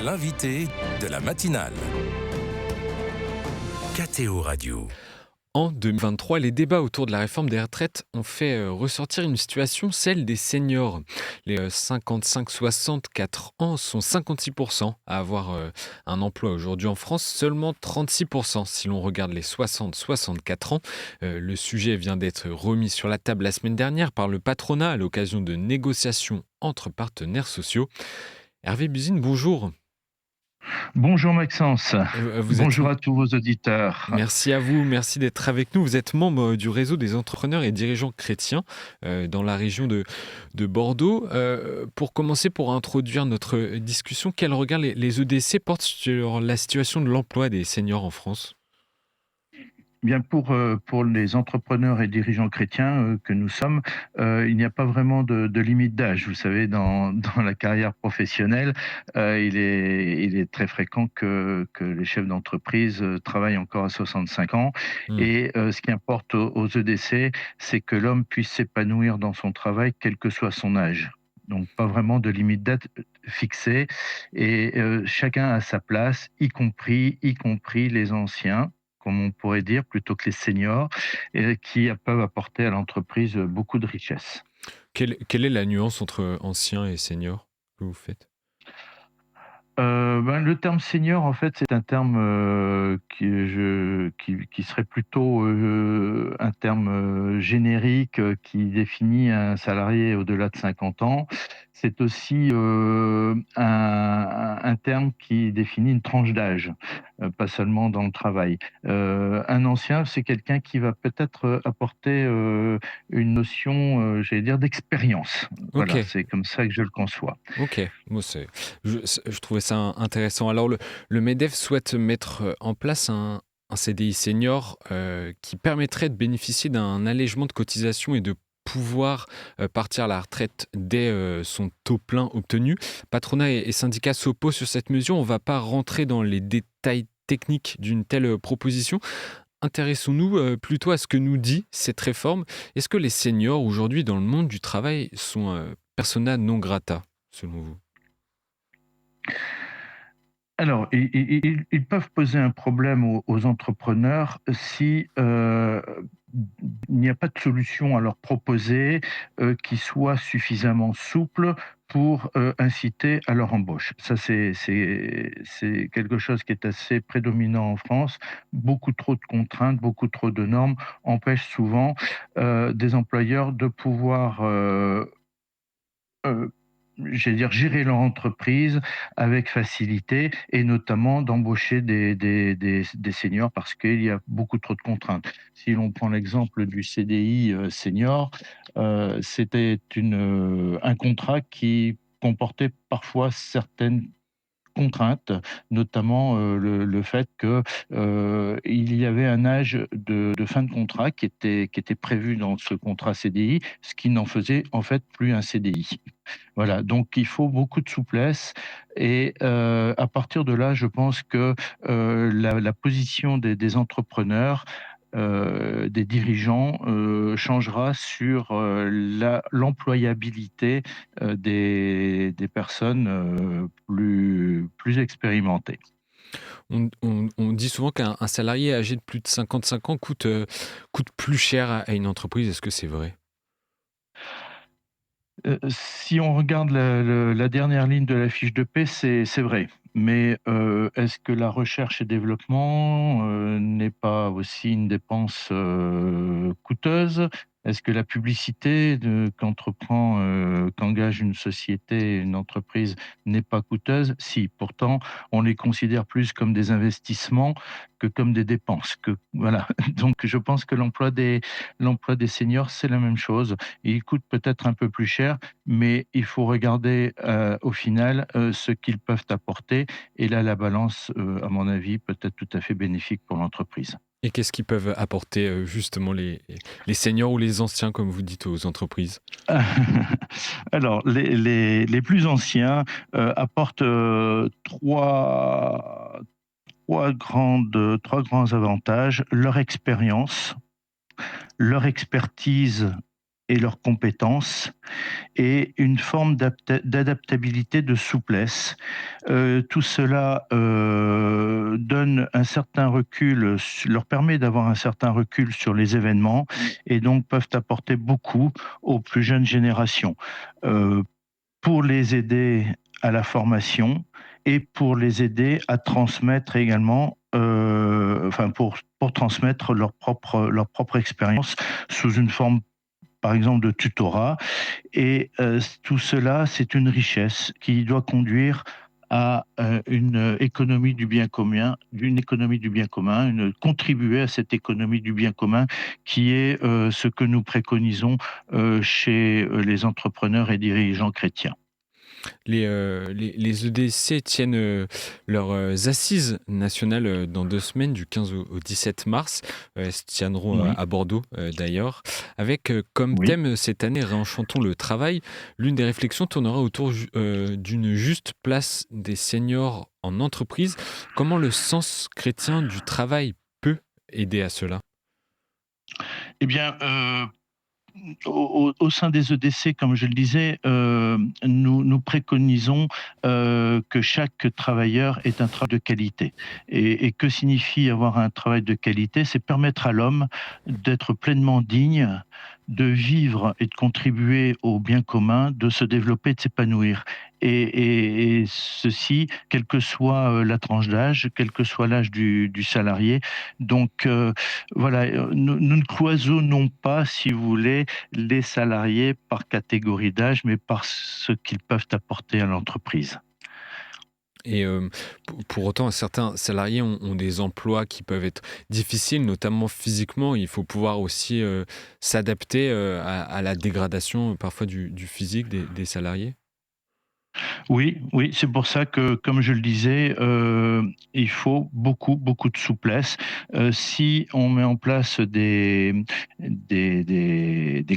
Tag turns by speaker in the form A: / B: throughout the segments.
A: L'invité de la matinale. KTO Radio.
B: En 2023, les débats autour de la réforme des retraites ont fait ressortir une situation, celle des seniors. Les 55-64 ans sont 56% à avoir un emploi aujourd'hui en France, seulement 36% si l'on regarde les 60-64 ans. Le sujet vient d'être remis sur la table la semaine dernière par le patronat à l'occasion de négociations entre partenaires sociaux. Hervé Buzine, bonjour.
C: Bonjour Maxence,
B: Vous êtes
C: bonjour à tous vos auditeurs.
B: Merci à vous, merci d'être avec nous. Vous êtes membre du réseau des entrepreneurs et dirigeants chrétiens dans la région de Bordeaux. Pour commencer, pour introduire notre discussion, quel regard les EDC portent sur la situation de l'emploi des seniors en France ?
C: Bien pour les entrepreneurs et dirigeants chrétiens que nous sommes, il n'y a pas vraiment de limite d'âge. Vous savez, dans la carrière professionnelle, il est très fréquent que les chefs d'entreprise travaillent encore à 65 ans.
B: Hmm.
C: Et ce qui importe aux EDC, c'est que l'homme puisse s'épanouir dans son travail, quel que soit son âge. Donc pas vraiment de limite d'âge fixée. Et chacun a sa place, y compris les anciens, comme on pourrait dire, plutôt que les seniors, et qui peuvent apporter à l'entreprise beaucoup de richesses.
B: Quelle est la nuance entre anciens et seniors que vous faites ?
C: Le terme senior, en fait, c'est un terme qui serait plutôt un terme générique qui définit un salarié au-delà de 50 ans. C'est aussi un terme qui définit une tranche d'âge, pas seulement dans le travail. Un ancien, c'est quelqu'un qui va peut-être apporter une notion, j'allais dire, d'expérience.
B: Ok.
C: Voilà, c'est comme ça que je le conçois.
B: Ok, moi je trouvais ça intéressant. Alors le MEDEF souhaite mettre en place un CDI senior qui permettrait de bénéficier d'un allègement de cotisation et de pouvoir partir à la retraite dès son taux plein obtenu. Patronat et syndicats s'opposent sur cette mesure. On ne va pas rentrer dans les détails techniques d'une telle proposition. Intéressons-nous plutôt à ce que nous dit cette réforme. Est-ce que les seniors aujourd'hui dans le monde du travail sont persona non grata, selon vous ?
C: Alors, ils peuvent poser un problème aux entrepreneurs si il n'y a pas de solution à leur proposer qui soit suffisamment souple pour inciter à leur embauche. Ça, c'est quelque chose qui est assez prédominant en France. Beaucoup trop de contraintes, beaucoup trop de normes empêchent souvent des employeurs de pouvoir Heu, j'allais dire gérer leur entreprise avec facilité et notamment d'embaucher des seniors parce qu'il y a beaucoup trop de contraintes. Si l'on prend l'exemple du CDI, senior, c'était un contrat qui comportait parfois certaines contraintes, notamment, le fait que, il y avait un âge de fin de contrat qui était prévu dans ce contrat CDI, ce qui n'en faisait en fait plus un CDI. Voilà, donc il faut beaucoup de souplesse et à partir de là, je pense que, la position des entrepreneurs, des dirigeants, changera sur, l'employabilité, des personnes, plus expérimentées.
B: On dit souvent qu'un salarié âgé de plus de 55 ans coûte plus cher à une entreprise. Est-ce que c'est vrai ?
C: Si on regarde la dernière ligne de la fiche de paie, c'est vrai. Mais, est-ce que la recherche et développement, n'est pas aussi une dépense, coûteuse? Est-ce que la publicité qu'engage une société, une entreprise n'est pas coûteuse? Si, pourtant on les considère plus comme des investissements que comme des dépenses, voilà. Donc je pense que l'emploi des seniors, c'est la même chose. Il coûte peut-être un peu plus cher, mais il faut regarder, au final, ce qu'ils peuvent apporter et là, la balance, à mon avis, peut être tout à fait bénéfique pour l'entreprise.
B: Et qu'est-ce qu'ils peuvent apporter justement les seniors ou les anciens, comme vous dites, aux entreprises ?
C: Alors les plus anciens, apportent, 3 grands avantages: leur expérience, leur expertise et leurs compétences et une forme d'adaptabilité, de souplesse. Tout cela donne un certain recul, leur permet d'avoir un certain recul sur les événements et donc peuvent apporter beaucoup aux plus jeunes générations. Euh, pour les aider à la formation et pour les aider à transmettre également, pour transmettre leur propre expérience sous une forme, par exemple, de tutorat. Et tout cela, c'est une richesse qui doit conduire à une économie du bien commun, contribuer à cette économie du bien commun qui est ce que nous préconisons chez les entrepreneurs et dirigeants chrétiens.
B: Les EDC tiennent leurs assises nationales dans 2 semaines, du 15 au 17 mars. Elles se tiendront
C: Oui,
B: à Bordeaux d'ailleurs, avec comme
C: oui.
B: thème cette année Réenchantons le travail. L'une des réflexions tournera autour d'une juste place des seniors en entreprise. Comment le sens chrétien du travail peut aider à cela?
C: Eh bien, au sein des EDC, comme je le disais, nous préconisons que chaque travailleur ait un travail de qualité. Et que signifie avoir un travail de qualité? C'est permettre à l'homme d'être pleinement digne, de vivre et de contribuer au bien commun, de se développer, de s'épanouir. Et ceci, quelle que soit la tranche d'âge, quel que soit l'âge du salarié. Donc voilà, nous ne cloisonnons pas, si vous voulez, les salariés par catégorie d'âge, mais par ce qu'ils peuvent apporter à l'entreprise.
B: Et pour autant, certains salariés ont des emplois qui peuvent être difficiles, notamment physiquement. Il faut pouvoir aussi s'adapter à la dégradation parfois du physique des salariés.
C: Oui, oui, c'est pour ça que, comme je le disais, il faut beaucoup, beaucoup de souplesse. Si on met en place des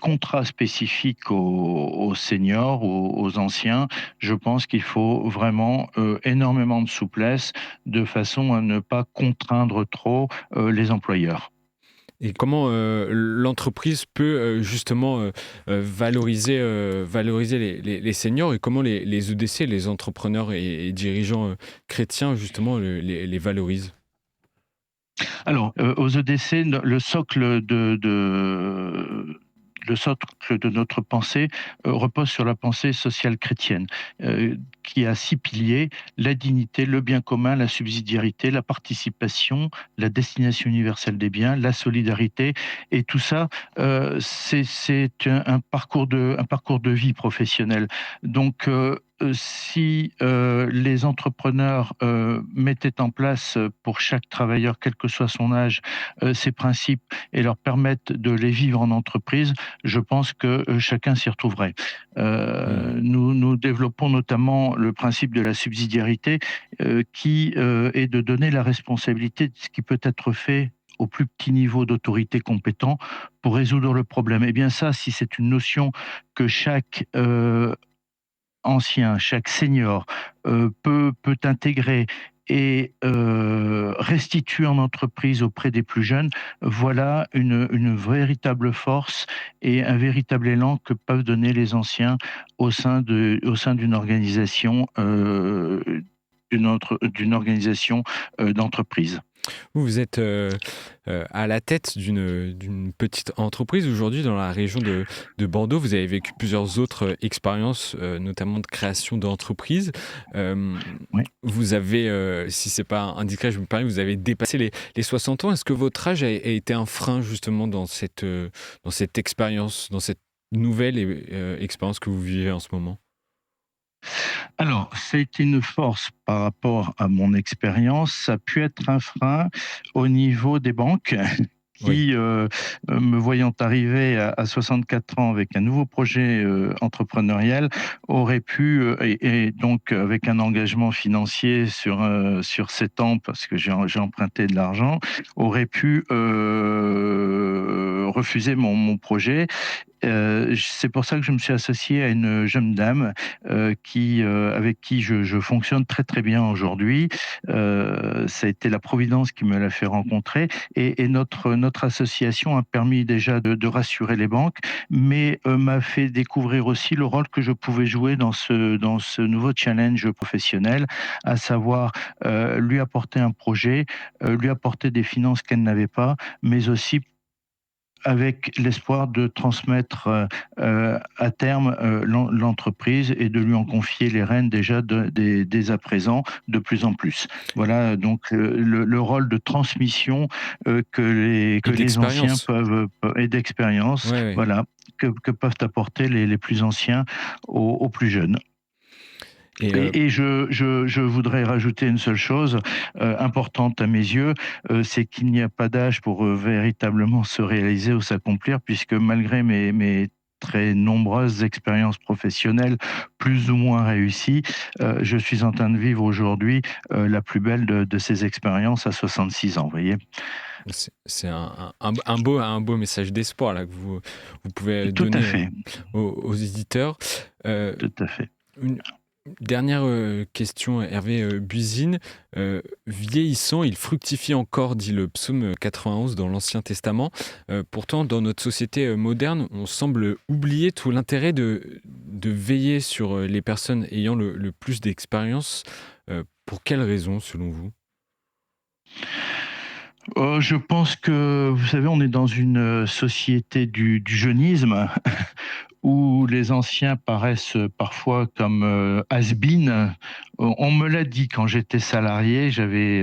C: contrats spécifiques aux seniors, aux anciens, je pense qu'il faut vraiment énormément de souplesse de façon à ne pas contraindre trop les employeurs.
B: Et comment l'entreprise peut justement valoriser les seniors, et comment les EDC, les entrepreneurs et dirigeants chrétiens, justement, les valorisent?
C: Alors, aux EDC, le socle de notre pensée repose sur la pensée sociale chrétienne, qui a 6 piliers: la dignité, le bien commun, la subsidiarité, la participation, la destination universelle des biens, la solidarité. Et tout ça, c'est un parcours de vie professionnelle. Donc, si les entrepreneurs mettaient en place pour chaque travailleur, quel que soit son âge, ces principes et leur permettent de les vivre en entreprise, je pense que chacun s'y retrouverait.
B: Hmm.
C: Nous développons notamment le principe de la subsidiarité qui est de donner la responsabilité de ce qui peut être fait au plus petit niveau d'autorité compétent pour résoudre le problème. Et bien ça, si c'est une notion que chaque ancien, chaque senior peut intégrer et restituer en entreprise auprès des plus jeunes, voilà une véritable force et un véritable élan que peuvent donner les anciens au sein d'une organisation, d'une organisation d'entreprise.
B: Vous êtes à la tête d'une petite entreprise aujourd'hui dans la région de Bordeaux. Vous avez vécu plusieurs autres expériences, notamment de création d'entreprises. Euh,
C: Oui.
B: Vous avez, si c'est pas indiscret, je me permets, vous avez dépassé les 60 ans. Est-ce que votre âge a été un frein justement dans cette expérience, dans cette nouvelle expérience que vous vivez en ce moment?
C: Alors, c'est une force par rapport à mon expérience. Ça a pu être un frein au niveau des banques
B: Oui.
C: qui, me voyant arriver à 64 ans avec un nouveau projet entrepreneurial, auraient pu, et donc avec un engagement financier sur 7 ans, parce que j'ai emprunté de l'argent, auraient pu refuser mon projet. C'est pour ça que je me suis associé à une jeune dame avec qui je fonctionne très très bien aujourd'hui. Ça a été la Providence qui me l'a fait rencontrer et notre association a permis déjà de rassurer les banques, mais m'a fait découvrir aussi le rôle que je pouvais jouer dans ce nouveau challenge professionnel, à savoir lui apporter un projet, lui apporter des finances qu'elle n'avait pas, mais aussi avec l'espoir de transmettre à terme l'entreprise et de lui en confier les rênes déjà dès à présent de plus en plus. Voilà donc le rôle de transmission que les anciens peuvent et d'expérience,
B: Ouais, ouais.
C: voilà, que peuvent apporter les plus anciens aux plus jeunes. Et je voudrais rajouter une seule chose importante à mes yeux, c'est qu'il n'y a pas d'âge pour véritablement se réaliser ou s'accomplir, puisque malgré mes très nombreuses expériences professionnelles, plus ou moins réussies, je suis en train de vivre aujourd'hui la plus belle de ces expériences à 66 ans, vous voyez?
B: C'est un beau message d'espoir là que vous pouvez
C: Tout à
B: donner
C: fait,
B: aux éditeurs.
C: tout à fait.
B: Une dernière question, Hervé Buzine. Vieillissant, il fructifie encore, dit le psaume 91 dans l'Ancien Testament. Pourtant, dans notre société moderne, on semble oublier tout l'intérêt de veiller sur les personnes ayant le plus d'expérience. Pour quelles raisons, selon vous?
C: Je pense que, vous savez, on est dans une société du jeunisme où les anciens paraissent parfois comme has-been. On me l'a dit quand j'étais salarié, j'avais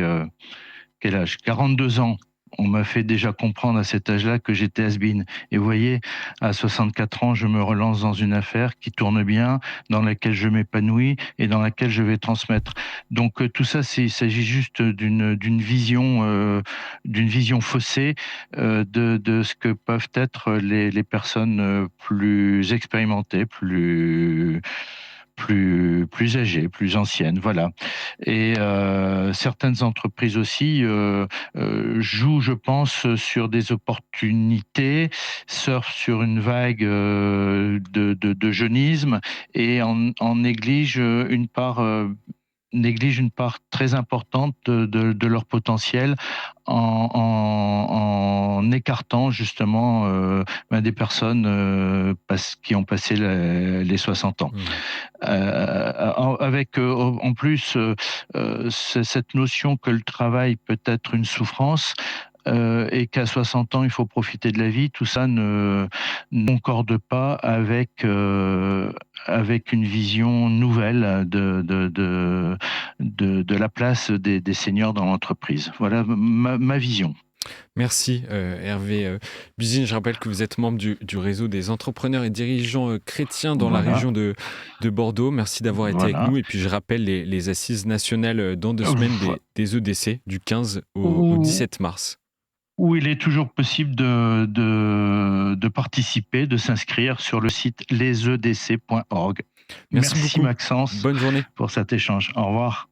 C: quel âge? 42 ans. On m'a fait déjà comprendre à cet âge-là que j'étais has-been. Et vous voyez, à 64 ans, je me relance dans une affaire qui tourne bien, dans laquelle je m'épanouis et dans laquelle je vais transmettre. Donc tout ça, il s'agit juste d'une vision faussée de ce que peuvent être les personnes plus expérimentées, plus âgées, plus anciennes, voilà. Et certaines entreprises aussi jouent, je pense, sur des opportunités, surfent sur une vague de jeunisme et en négligent une part très importante de leur potentiel en écartant justement des personnes qui ont passé les 60 ans. Avec en plus cette notion que le travail peut être une souffrance, et qu'à 60 ans, il faut profiter de la vie, tout ça ne concorde pas avec une vision nouvelle de la place des seniors dans l'entreprise. Voilà ma vision.
B: Merci Hervé Buzine. Je rappelle que vous êtes membre du réseau des entrepreneurs et dirigeants chrétiens dans la région de Bordeaux. Merci d'avoir été avec nous. Et puis je rappelle les assises nationales dans 2 semaines des EDC du 15 au 17 mars.
C: Où il est toujours possible de participer, de s'inscrire sur le site lesedc.org. Merci
B: beaucoup.
C: Maxence.
B: Bonne journée.
C: Pour cet échange. Au revoir.